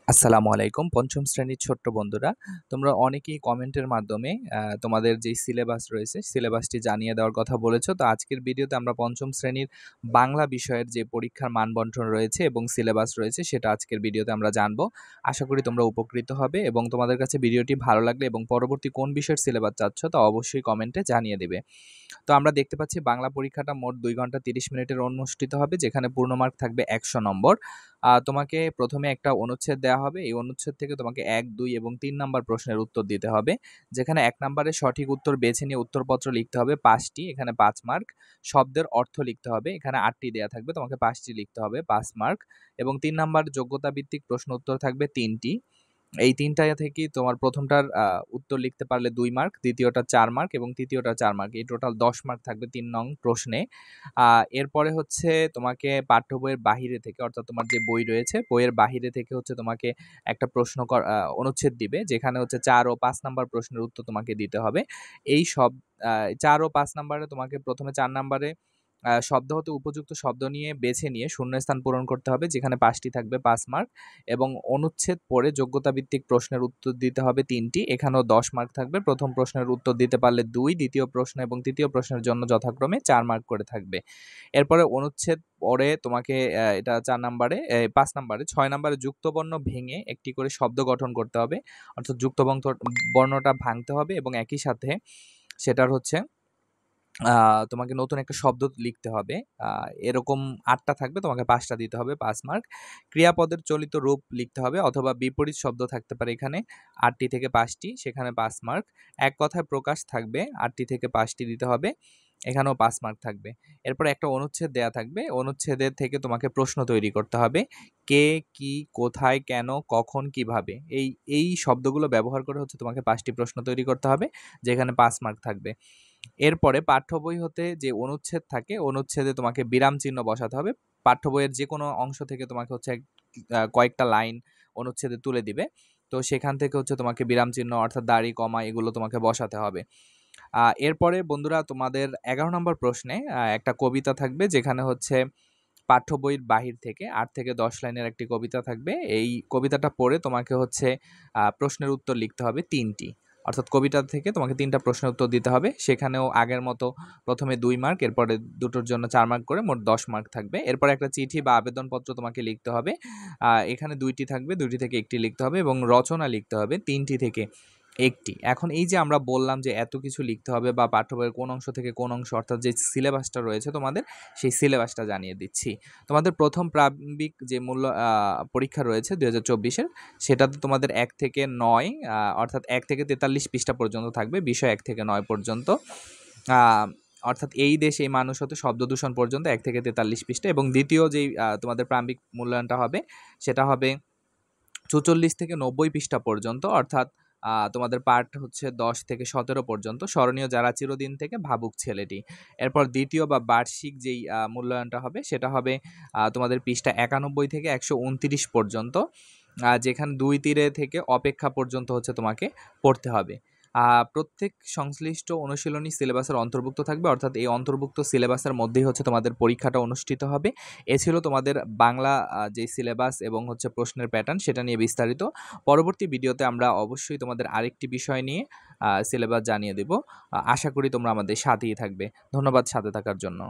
আসসালামু আলাইকুম। পঞ্চম শ্রেণীর ছোট্ট বন্ধুরা, তোমরা অনেকেই কমেন্টের মাধ্যমে তোমাদের যেই সিলেবাস রয়েছে, সিলেবাসটি জানিয়ে দেওয়ার কথা বলেছো। তো আজকের ভিডিওতে আমরা পঞ্চম শ্রেণীর বাংলা বিষয়ের যে পরীক্ষার মানবন্টন রয়েছে এবং সিলেবাস রয়েছে, সেটা আজকের ভিডিওতে আমরা জানবো। আশা করি তোমরা উপকৃত হবে এবং তোমাদের কাছে ভিডিওটি ভালো লাগলে এবং পরবর্তী কোন বিষয়ের সিলেবাস চাচ্ছ তা অবশ্যই কমেন্টে জানিয়ে দেবে। তো আমরা দেখতে পাচ্ছি বাংলা পরীক্ষাটা মোট ২ ঘন্টা ৩০ মিনিটের অনুষ্ঠিত হবে, যেখানে পূর্ণ মার্ক থাকবে ১০০ নম্বর। তোমাকে প্রথমে একটা অনুচ্ছেদ দেয়া হবে। এই অনুচ্ছেদ থেকে তোমাকে ১, ২ এবং ৩ নাম্বার প্রশ্নের উত্তর দিতে হবে। যেখানে ১ নাম্বারে সঠিক উত্তর বেছে নিয়ে উত্তরপত্র লিখতে হবে ৫ টি, এখানে ৫ মার্ক। শব্দের অর্থ লিখতে হবে, এখানে ৮ টি দেয়া থাকবে, তোমাকে ৫ টি লিখতে হবে, ৫ মার্ক। এবং ৩ নাম্বার যোগ্যতা ভিত্তিক প্রশ্ন উত্তর থাকবে ৩ টি। এই ৩ টা থেকেই তোমার প্রথমটার উত্তর লিখতে পারলে ২ মার্ক, দ্বিতীয়টা ৪ মার্ক এবং তৃতীয়টা ৪ মার্ক। এই টোটাল ১০ মার্ক থাকবে ৩ নং প্রশ্নে। এরপরে হচ্ছে তোমাকে পাঠ্য বইয়ের বাহিরে থেকে, অর্থাৎ তোমার যে বই রয়েছে, বইয়ের বাহিরে থেকে হচ্ছে তোমাকে একটা অনুচ্ছেদ দিবে, যেখানে হচ্ছে ৪ ও ৫ নাম্বার প্রশ্নের উত্তর তোমাকে দিতে হবে। এই সব ৪ ও ৫ নাম্বারে তোমাকে প্রথমে ৪ নাম্বারে শব্দ হতে উপযুক্ত শব্দ নিয়ে বেছে নিয়ে শূন্যস্থান পূরণ করতে হবে, যেখানে ৫ টি থাকবে ৫ মার্ক। এবং অনুচ্ছেদ পড়ে যোগ্যতা ভিত্তিক প্রশ্নের উত্তর দিতে হবে ৩ টি, এখানেও ১০ মার্ক থাকবে। প্রথম প্রশ্নের উত্তর দিতে পারলে ২, দ্বিতীয় প্রশ্ন এবং তৃতীয় প্রশ্নের জন্য যথাক্রমে ৪ মার্ক করে থাকবে। এরপরে অনুচ্ছেদ পড়ে তোমাকে এটা ৪ নাম্বারে, ৫ নাম্বারে, ৬ নাম্বারে যুক্তবর্ণ ভেঙে একটি করে শব্দ গঠন করতে হবে। অর্থাৎ বর্ণটা ভাঙতে হবে এবং একই সাথে সেটার হচ্ছে তোমাকে নতুন একটা শব্দ লিখতে হবে। এরকম ৮ টা থাকবে, তোমাকে ৫ টা দিতে হবে, ৫ মার্ক। ক্রিয়াপদের চলিত রূপ লিখতে হবে অথবা বিপরীত শব্দ থাকতে পারে এখানে, ৮ টি থেকে ৫ টি, সেখানে ৫ মার্ক। এক কথায় প্রকাশ থাকবে, ৮ টি থেকে ৫ টি দিতে হবে, এখানেও ৫ মার্ক থাকবে। এরপর একটা অনুচ্ছেদ দেয়া থাকবে, অনুচ্ছেদের থেকে তোমাকে প্রশ্ন তৈরি করতে হবে। কে, কি, কোথায়, কেন, কখন, কিভাবে, এই শব্দগুলো ব্যবহার করে হচ্ছে তোমাকে ৫ টি প্রশ্ন তৈরি করতে হবে, যেখানে ৫ মার্ক থাকবে। এরপরে পাঠ্য বই হতে যে অনুচ্ছেদ থাকে, অনুচ্ছেদে তোমাকে বিরাম চিহ্ন বসাতে হবে। পাঠ্য বইয়ের যেকোনো অংশ থেকে তোমাকে হচ্ছে কয়েকটা লাইন অনুচ্ছেদে তুলে দিবে। তো সেখান থেকে হচ্ছে তোমাকে বিরাম চিহ্ন, অর্থাৎ দাড়ি, কমা, এগুলো তোমাকে বসাতে হবে। এরপরে বন্ধুরা তোমাদের ১১ নম্বর প্রশ্নে একটা কবিতা থাকবে, যেখানে হচ্ছে পাঠ্য বইয়ের বাহির থেকে ৮ থেকে ১০ লাইনের একটি কবিতা থাকবে। এই কবিতাটা পড়ে তোমাকে হচ্ছে প্রশ্নের উত্তর লিখতে হবে ৩ টি। অর্থাৎ কবিতা থেকে তোমাকে ৩ টা প্রশ্নের উত্তর দিতে হবে। সেখানেও আগের মতো প্রথমে ২ মার্ক, এরপরে দুটোর জন্য ৪ মার্ক করে মোট ১০ মার্ক থাকবে। এরপরে একটা চিঠি বা আবেদনপত্র তোমাকে লিখতে হবে। এখানে ২ টি থাকবে, ২ টি থেকে ১ টি লিখতে হবে এবং রচনা লিখতে হবে ৩ টি থেকে ১ টি। এখন এই যে আমরা বললাম যে এত কিছু লিখতে হবে বা পাঠ্য বইয়ের কোন অংশ থেকে কোন অংশ, অর্থাৎ যে সিলেবাসটা রয়েছে তোমাদের, সেই সিলেবাসটা জানিয়ে দিচ্ছি। তোমাদের প্রথম প্রারম্ভিক যে পরীক্ষা রয়েছে ২০২৪ এর, সেটাতে তোমাদের ১ থেকে ৯, অর্থাৎ ১ থেকে ৪৩ পৃষ্ঠা পর্যন্ত থাকবে, বিষয় ১ থেকে ৯ পর্যন্ত। আ অর্থাৎ এই দেশ এই মানুষ হতে শব্দ দূষণ পর্যন্ত ১ থেকে ৪৩ পৃষ্ঠা। এবং দ্বিতীয় যেই তোমাদের প্রারম্ভিক মূল্যায়নটা হবে, সেটা হবে ৪৪ থেকে ৯০ পৃষ্ঠা পর্যন্ত, অর্থাৎ তোমাদের পার্ট হচ্ছে ১০ থেকে ১৭ পর্যন্ত, স্মরণীয় যারা চিরদিন থেকে ভাবুক ছেলেটি। এরপর দ্বিতীয় বা বার্ষিক যেই মূল্যায়নটা হবে, সেটা হবে তোমাদের পৃষ্ঠা ৯১ থেকে ১২৯ পর্যন্ত, যেখানে ২ তীরে থেকে অপেক্ষা পর্যন্ত হচ্ছে তোমাকে পড়তে হবে। প্রত্যেক সংশ্লিষ্ট অনুশীলনী সিলেবাসের অন্তর্ভুক্ত থাকবে, অর্থাৎ এই অন্তর্ভুক্ত সিলেবাসের মধ্যেই হচ্ছে তোমাদের পরীক্ষাটা অনুষ্ঠিত হবে। এ ছিল তোমাদের বাংলা যে সিলেবাস এবং হচ্ছে প্রশ্নের প্যাটার্ন, সেটা নিয়ে বিস্তারিত। পরবর্তী ভিডিওতে আমরা অবশ্যই তোমাদের আরেকটি বিষয় নিয়ে সিলেবাস জানিয়ে দেব। আশা করি তোমরা আমাদের সাথেই থাকবে। ধন্যবাদ সাথে থাকার জন্য।